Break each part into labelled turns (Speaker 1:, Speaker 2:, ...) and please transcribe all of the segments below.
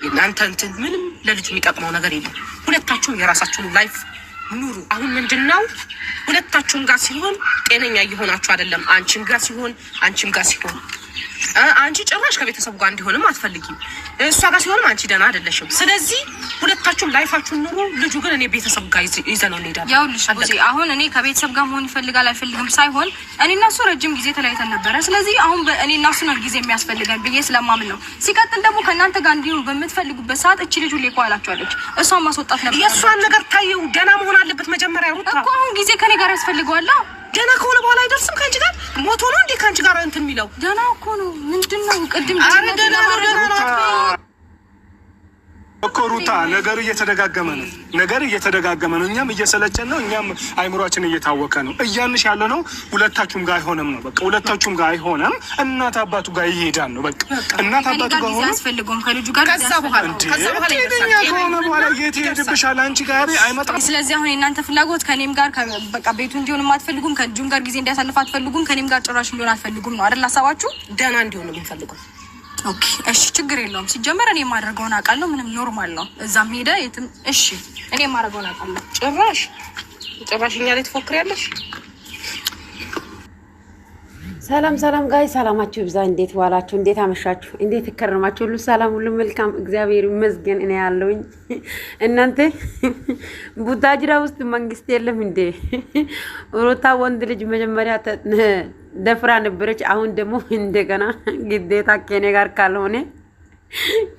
Speaker 1: እናንተ እንትን ምንም ለልጁ የሚጠቅመው ነገር የለም። ሁለታችሁም የራሳችሁን ላይፍ ኑሩ። አሁን ምንድነው ሁለታችሁም ጋር ሲሆን ጤነኛ እየሆናችሁ አይደለም። አንቺም ጋር ሲሆን አንቺ ጭራሽ ከቤተሰቡ ጋር እንዲሆንም አትፈልጊም። እሷ ጋር ሲሆንም አንቺ ደህና አይደለሽም። ስለዚህ ሁለታችሁም ላይፋችሁን ኑሩ። ልጁ ግን እኔ ቤተሰብ ጋር ይዘነው እንሄዳለን።
Speaker 2: ያውልሽ ቡዜ አሁን እኔ ከቤተሰብ ጋር መሆን ይፈልጋል አይፈልግም ሳይሆን እኔና እሱ ረጅም ጊዜ ተለያይተን ነበረ። ስለዚህ አሁን እኔና እሱ ነው ጊዜ የሚያስፈልገን ብዬ ስለማምን ነው። ሲቀጥል ደግሞ ከእናንተ ጋር እንዲሆን በምትፈልጉበት ሰዓት እቺ ልጁ ሌኮ አላችኋለች። እሷን ማስወጣት ነበር።
Speaker 1: የእሷን ነገር ታየው ደህና መሆን አለበት መጀመሪያ። ሩታ
Speaker 2: እኮ አሁን ጊዜ ከኔ ጋር ያስፈልገዋል።
Speaker 1: ደህና ከሆነ በኋላ አይደርስም ከአንቺ ጋር ሞቶ ነው እንዴ ከአንቺ ጋር እንትን የሚለው?
Speaker 2: ደህና እኮ ነው። ምንድነው ቅድም
Speaker 3: እኮ ሩታ ነገሩ እየተደጋገመ ነው። እኛም እየሰለቸን ነው። እኛም አይምሯችን እየታወቀ ነው። እያንሽ ያለ ነው ሁለታችሁም ጋር አይሆንም ነው በቃ። ሁለታችሁም ጋር አይሆንም። እናት አባቱ ጋር ይሄዳል ነው በቃ። እናት አባቱ ጋር ሆነ
Speaker 2: ያስፈልገውም ከልጁ ጋር
Speaker 1: ከዛ በኋላ
Speaker 3: ይሄድብሻል። አንቺ ጋር አይመጣም።
Speaker 2: ስለዚህ አሁን የእናንተ ፍላጎት ከኔም ጋር በቃ ቤቱ እንዲሆን አትፈልጉም። ከልጁም ጋር ጊዜ እንዲያሳልፍ አትፈልጉም። ከኔም ጋር ጭራሽ እንዲሆን አትፈልጉም ነው አይደል ሀሳባችሁ?
Speaker 1: ደህና እንዲሆን ነው የምንፈልገው።
Speaker 2: ኦኬ እሺ፣ ችግር የለውም። ሲጀመር እኔ ማድረገውን አውቃለሁ። ምንም ኖርማል ነው። እዛም ሄደ የትም እሺ፣ እኔ ማድረገውን አውቃለሁ።
Speaker 1: ጭራሽ እኛ ላይ ትፎክሪያለሽ።
Speaker 4: ሰላም ጋይ ሰላማችሁ ይብዛ። እንዴት ዋላችሁ? እንዴት አመሻችሁ? እንዴት ተከረማችሁ? ሁሉ ሰላም፣ ሁሉ መልካም፣ እግዚአብሔር ይመስገን። እኔ ያለውኝ እናንተ ቡታጅራ ውስጥ መንግስት የለም እንዴ? ሩታ ወንድ ልጅ መጀመሪያ ደፍራ ነበረች። አሁን ደግሞ እንደገና ግዴታ ከኔ ጋር ካልሆነ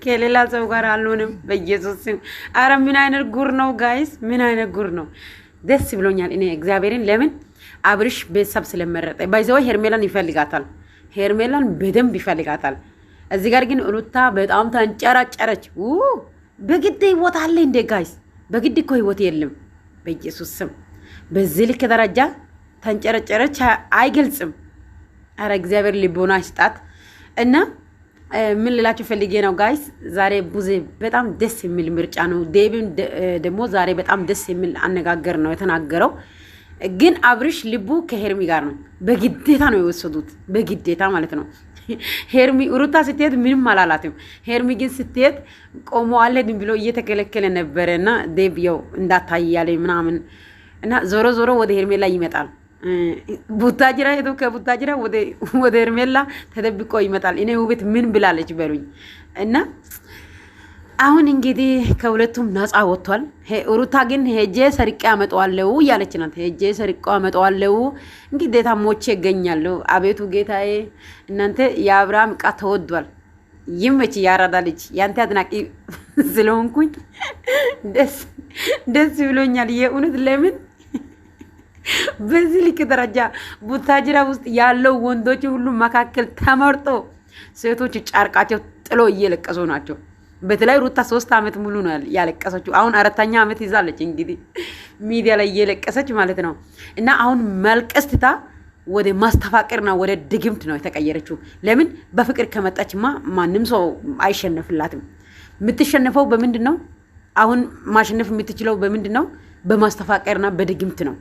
Speaker 4: ከሌላ ሰው ጋር አልሆነም። በኢየሱስ ስም አረ ምን አይነት ጉር ነው ጋይስ? ምን አይነት ጉር ነው? ደስ ብሎኛል እኔ እግዚአብሔርን። ለምን አብርሽ ቤተሰብ ስለመረጠ ባይዘው ሄርሜላን ይፈልጋታል። ሄርሜላን በደንብ ይፈልጋታል። እዚህ ጋር ግን ሩታ በጣም ተንጨራጨረች። በግድ ህይወት አለ እንደ ጋይስ? በግድ እኮ ህይወት የለም። በኢየሱስ ስም በዚህ ልክ ደረጃ ተንጨረጨረች። አይገልጽም። አረ እግዚአብሔር ልቦና ይስጣት። እና ምን ልላችሁ ፈልጌ ነው ጋይስ፣ ዛሬ ቡዜ በጣም ደስ የሚል ምርጫ ነው። ዴቪን ደግሞ ዛሬ በጣም ደስ የሚል አነጋገር ነው የተናገረው። ግን አብርሽ ልቡ ከሄርሚ ጋር ነው። በግዴታ ነው የወሰዱት፣ በግዴታ ማለት ነው። ሄርሚ ሩታ ስትሄድ ምንም አላላትም። ሄርሚ ግን ስትሄድ ቆሞ አልሄድም ብሎ እየተከለከለ ነበረና ዴቭ ያው እንዳታይ ያለ ምናምን እና ዞሮ ወደ ሄርሜላ ይመጣል። ቡታጅራ ሄዶ ከቡታጅራ ወደ ሄርሜላ ተደብቆ ይመጣል። እኔ ውበት ምን ብላለች በሉኝ። እና አሁን እንግዲህ ከሁለቱም ነፃ ወጥቷል። ሩታ ግን ሄጄ ሰርቄ አመጣዋለሁ ያለች ናት። ሄጄ ሰርቄ አመጣዋለሁ እንግዲህ ታሞቼ ይገኛለሁ። አቤቱ ጌታዬ፣ እናንተ የአብርሃም ዕቃ ተወዷል። ይመች ያራዳ ልጅ ያንተ አድናቂ ስለሆንኩኝ ደስ ብሎኛል የእውነት። ለምን በዚህ ልክ ደረጃ ቡታጅራ ውስጥ ያለው ወንዶች ሁሉ መካከል ተመርጦ ሴቶች ጫርቃቸው ጥሎ እየለቀሱ ናቸው። በተለይ ሩታ 3 አመት ሙሉ ነው ያለቀሰችው። አሁን 4ኛ አመት ይዛለች እንግዲህ ሚዲያ ላይ እየለቀሰች ማለት ነው። እና አሁን መልቀስ ትታ ወደ ማስተፋቀርና ወደ ድግምት ነው የተቀየረችው። ለምን በፍቅር ከመጣችማ ማንም ሰው አይሸነፍላትም። የምትሸነፈው በምንድን ነው? አሁን ማሸነፍ የምትችለው በምንድን ነው? በማስተፋቀርና በድግምት ነው።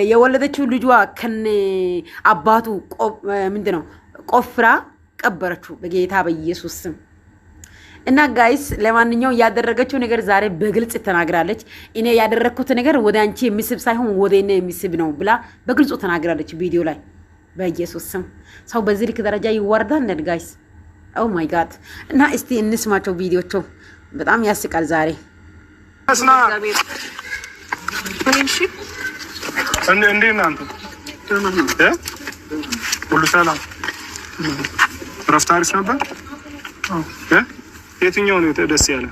Speaker 4: የወለደችው ልጇ ከነ አባቱ ምንድን ነው ቆፍራ ቀበረችው በጌታ በኢየሱስ ስም። እና ጋይስ ለማንኛውም ያደረገችው ነገር ዛሬ በግልጽ ተናግራለች። እኔ ያደረኩት ነገር ወደ አንቺ የሚስብ ሳይሆን ወደ እኔ የሚስብ ነው ብላ በግልጽ ተናግራለች ቪዲዮ ላይ። በኢየሱስ ስም ሰው በዚህ ልክ ደረጃ ይዋርዳል እንዴ ጋይስ? ኦ ማይ ጋድ። እና እስቲ እንስማቸው ቪዲዮቹ፣ በጣም ያስቃል ዛሬ።
Speaker 3: እንዴት ነህ አንተ? ሁሉ ሰላም? እረፍት አሪፍ ነበር? የትኛው ነው ደስ ያለ?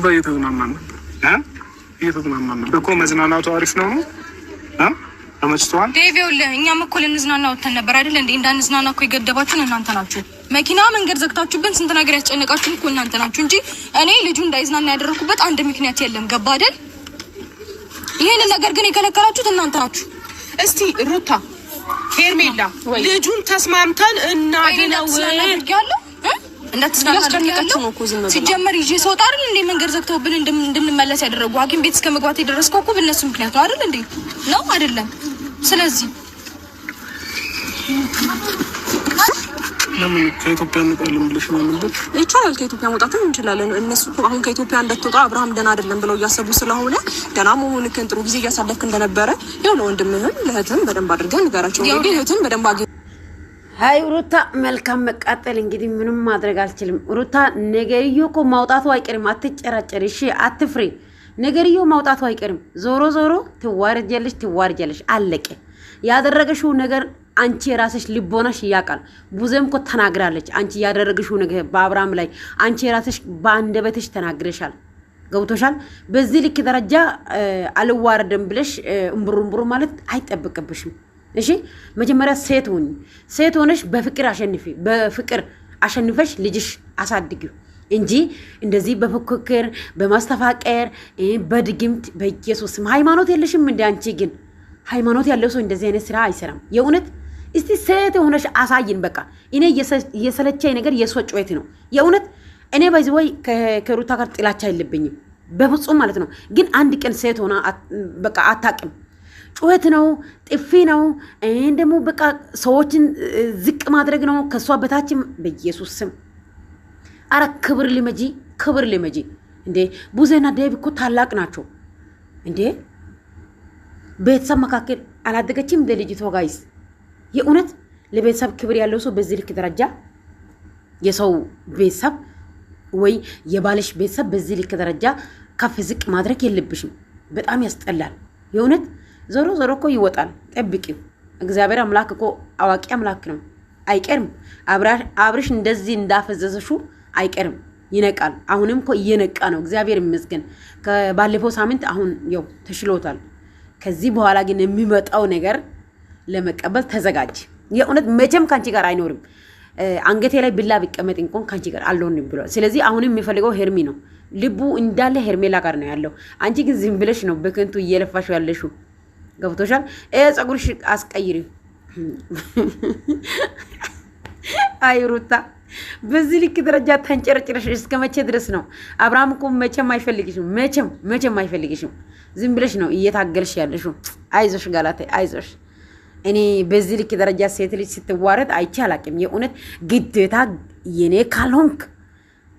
Speaker 5: በየተዝናናን ነበር
Speaker 3: እኮ መዝናናቱ አሪፍ ነው ነው? ተመችቶሃል?
Speaker 2: ዴቪውል እኛም እኮ ልንዝናና ወጥተን ነበር አይደል እንዴ? እንዳንዝናና እኮ የገደባችሁን እናንተ ናችሁ። መኪና መንገድ ዘግታችሁብን ስንት ነገር ያስጨነቃችሁን እኮ እናንተ ናችሁ እንጂ እኔ ልጁ እንዳይዝናና ያደረኩበት አንድ ምክንያት የለም። ገባ አይደል? ይሄን ነገር ግን የከለከላችሁት እናንተ ናችሁ።
Speaker 1: እስቲ ሩታ ሄርሜላ ልጁን ተስማምተን እናድነው
Speaker 2: ያለው ሲጀመር ይዤ ሰው አይደል እንዴ? መንገድ ዘግተውብን እንድንመለስ ያደረጉ ሐኪም ቤት እስከ መግባት የደረስከው እኮ በእነሱ ምክንያት ነው አይደል እንዴ? ነው አይደለም? ስለዚህ
Speaker 5: ለምን ከኢትዮጵያ እንቀርልም ብለሽ ነው ማለት?
Speaker 6: ይቻላል ከኢትዮጵያ መውጣትም እንችላለን። እነሱ አሁን ከኢትዮጵያ እንደተወጣ አብርሃም ደና አይደለም ብለው እያሰቡ ስለሆነ ደና መሆንክን ጥሩ ጊዜ እያሳለፍክ እንደነበረ ያው ለወንድምህም ለእህትም በደንብ አድርገን ንገራቸው። እንግዲህ እህትም በደንብ
Speaker 4: ሃይ ሩታ መልካም መቃጠል እንግዲህ ምንም ማድረግ አልችልም። ሩታ ነገርዮ እኮ ማውጣቱ አይቀርም። አትጨራጨሪ እሺ፣ አትፍሪ። ነገርዮ ማውጣቱ አይቀርም። ዞሮ ዞሮ ትዋርጃለሽ አለቀ። ያደረገሽው ነገር አንቺ የራስሽ ልቦናሽ ያቃል። ቡዘም እኮ ተናግራለች። አንቺ ያደረገሽው ነገር በአብርሃም ላይ አንቺ የራስሽ በአንደበትሽ ተናግረሻል። ገብቶሻል። በዚህ ልክ ደረጃ አልዋረደም ብለሽ እምብሩምብሩ ማለት አይጠብቅብሽም። እሺ መጀመሪያ ሴት ሆነሽ በፍቅር አሸንፊ። በፍቅር አሸንፈሽ ልጅሽ አሳድጊው እንጂ እንደዚህ በፍክክር በማስተፋቀር በድግምት በኢየሱስም ሃይማኖት የለሽም እንደ አንቺ ግን ሃይማኖት ያለው ሰው እንደዚህ አይነት ስራ አይሰራም። የእውነት እስቲ ሴት ሆነሽ አሳይን። በቃ እኔ የሰለቸኝ ነገር የሷ ጩኸት ነው። የእውነት እኔ ባይዘው ከሩታ ጋር ጥላቻ የለብኝም በፍጹም ማለት ነው። ግን አንድ ቀን ሴት ሆና በቃ አታቅም። ጩኸት ነው፣ ጥፊ ነው፣ እንደሞ በቃ ሰዎችን ዝቅ ማድረግ ነው። ከሷ በታችም በኢየሱስ ስም አረ ክብር ልመጂ እንዴ! ቡዜና ዴቭ እኮ ታላቅ ናቸው እንዴ! ቤተሰብ መካከል አላደገችም እንደ ልጅቷ ጋይስ። የእውነት ለቤተሰብ ክብር ያለው ሰው በዚህ ልክ ደረጃ የሰው ቤተሰብ ወይ የባልሽ ቤተሰብ በዚህ ልክ ደረጃ ከፍ ዝቅ ማድረግ የለብሽም። በጣም ያስጠላል የእውነት። ዞሮ እኮ ይወጣል፣ ጠብቂው። እግዚአብሔር አምላክ እኮ አዋቂ አምላክ ነው፣ አይቀርም። አብርሽ እንደዚህ እንዳፈዘዘሹ አይቀርም፣ ይነቃል። አሁንም እኮ እየነቃ ነው፣ እግዚአብሔር ይመስገን። ከባለፈው ሳምንት አሁን ያው ተሽሎታል። ከዚህ በኋላ ግን የሚመጣው ነገር ለመቀበል ተዘጋጅ። የእውነት መቼም ካንቺ ጋር አይኖርም። አንገቴ ላይ ብላ ቢቀመጥ እንኳን ካንቺ ጋር አልሆንም ብሏል። ስለዚህ አሁንም የሚፈልገው ሄርሚ ነው። ልቡ እንዳለ ሄርሜላ ጋር ነው ያለው። አንቺ ግን ዝም ብለሽ ነው በከንቱ እየለፋሽ ያለሽው። ገብቶሻል። ጸጉርሽ አስቀይሪ። አይ ሩታ በዚህ ልክ ደረጃ ተንጨረጭረሽ እስከ መቼ ድረስ ነው? አብርሃም እኮ መቼም አይፈልግሽም፣ መቼም አይፈልግሽም። ዝም ብለሽ ነው እየታገልሽ ያለሽው። አይዞሽ ጋላቴ አይዞሽ። እኔ በዚህ ልክ ደረጃ ሴት ልጅ ስትዋረድ አይቼ አላቅም። የእውነት ግዴታ የኔ ካልሆንክ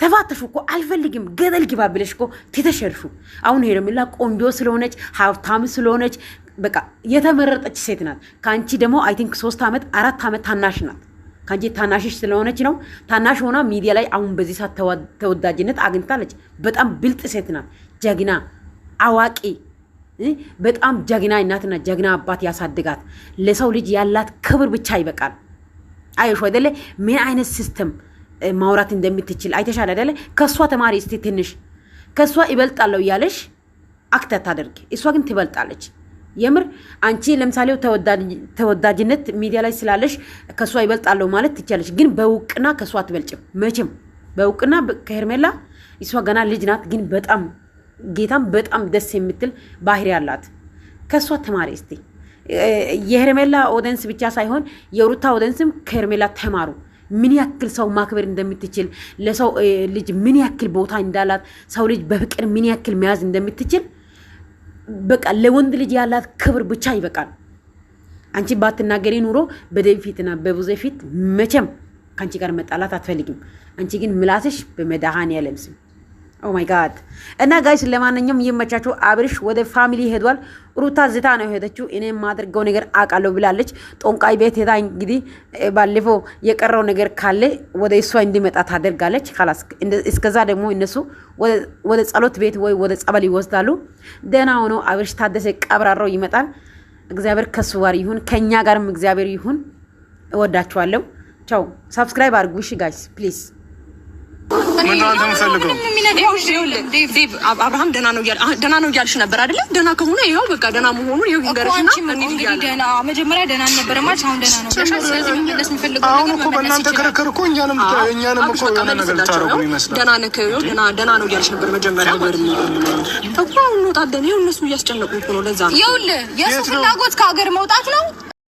Speaker 4: ተፋተሹ እኮ አልፈልግም ገደል ግባ ብለሽ እኮ ትተሸርሹ። አሁን ሄርሜላ ቆንጆ ስለሆነች ሀብታም ስለሆነች በቃ የተመረጠች ሴት ናት። ካንቺ ደግሞ አይ ቲንክ 3 ዓመት 4 ዓመት ታናሽ ናት። ካንቺ ታናሽሽ ስለሆነች ነው። ታናሽ ሆና ሚዲያ ላይ አሁን በዚህ ሰዓት ተወዳጅነት አግኝታለች። በጣም ብልጥ ሴት ናት። ጀግና አዋቂ፣ በጣም ጀግና እናትና ጀግና አባት ያሳድጋት። ለሰው ልጅ ያላት ክብር ብቻ ይበቃል። አይሽ አይደለ? ምን አይነት ሲስተም ማውራት እንደምትችል አይተሻል አይደለ? ከሷ ተማሪ እስቲ ትንሽ ከሷ ይበልጣለሁ ያለሽ አክተት ታደርጊ። እሷ ግን ትበልጣለች። የምር አንቺ ለምሳሌ ተወዳጅነት ሚዲያ ላይ ስላለሽ ከሷ ይበልጣለሁ ማለት ትችላለሽ። ግን በውቅና ከሷ አትበልጭም መቼም። በውቅና ከሄርሜላ እሷ ገና ልጅ ናት። ግን በጣም ጌታም በጣም ደስ የምትል ባህሪ ያላት ከሷ ተማሪ እስቲ። የሄርሜላ ኦዲየንስ ብቻ ሳይሆን የሩታ ኦዲየንስም ከሄርሜላ ተማሩ። ምን ያክል ሰው ማክበር እንደምትችል፣ ለሰው ልጅ ምን ያክል ቦታ እንዳላት፣ ሰው ልጅ በፍቅር ምን ያክል መያዝ እንደምትችል በቃ ለወንድ ልጅ ያላት ክብር ብቻ ይበቃል። አንቺ ባትናገሪ ኑሮ በደብ ፊትና በቡዜ ፊት መቼም ካንቺ ጋር መጣላት አትፈልግም። አንቺ ግን ምላስሽ በመድኃኒዓለም ስም ኦ ማይ ጋድ። እና ጋይስ ለማንኛውም ይመቻችሁ። አብርሽ ወደ ፋሚሊ ሄዷል። ሩታ ዝታ ነው ሄደችው። እኔ ማድረገው ነገር አቃለው ብላለች። ጦንቃይ ቤት ሄዳ እንግዲህ ባለፈው የቀረው ነገር ካለ ወደ እሷ እንዲመጣ ታደርጋለች። خلاص እስከዛ ደግሞ እነሱ ወደ ጸሎት ቤት ወይ ወደ ጸበል ይወስዳሉ። ደህና ሆኖ አብርሽ ታደሰ ቀብራራው ይመጣል። እግዚአብሔር ከሱ ጋር ይሁን፣ ከኛ ጋርም እግዚአብሔር ይሁን። እወዳችኋለሁ። ቻው። ሰብስክራይብ አድርጉ እሺ ጋይስ ፕሊዝ።
Speaker 3: ምን ነው አንተ የምፈልገው?
Speaker 6: ዴቭ አብርሃም ደና ነው እያልሽ ነበር አይደለ? ደና ከሆነ ይኸው በቃ ደና መሆኑን ይኸው ይንገርሽና
Speaker 2: ደና መጀመሪያ ደና ነበር ማለት አሁን ደና ነው። ስለዚህ ምን እንደስ እንፈልገው
Speaker 3: አሁን እኮ በእናንተ ክርክር እኮ እኛንም እኮ የሆነ ነገር ታረጉ ይመስላል።
Speaker 6: ደና ነው እያልሽ ነበር መጀመሪያ እኮ እንወጣለን። ይኸው እነሱ እያስጨነቁ እኮ ነው። ለዛ ነው
Speaker 2: ይኸውልህ የሱ ፍላጎት ከሀገር መውጣት ነው።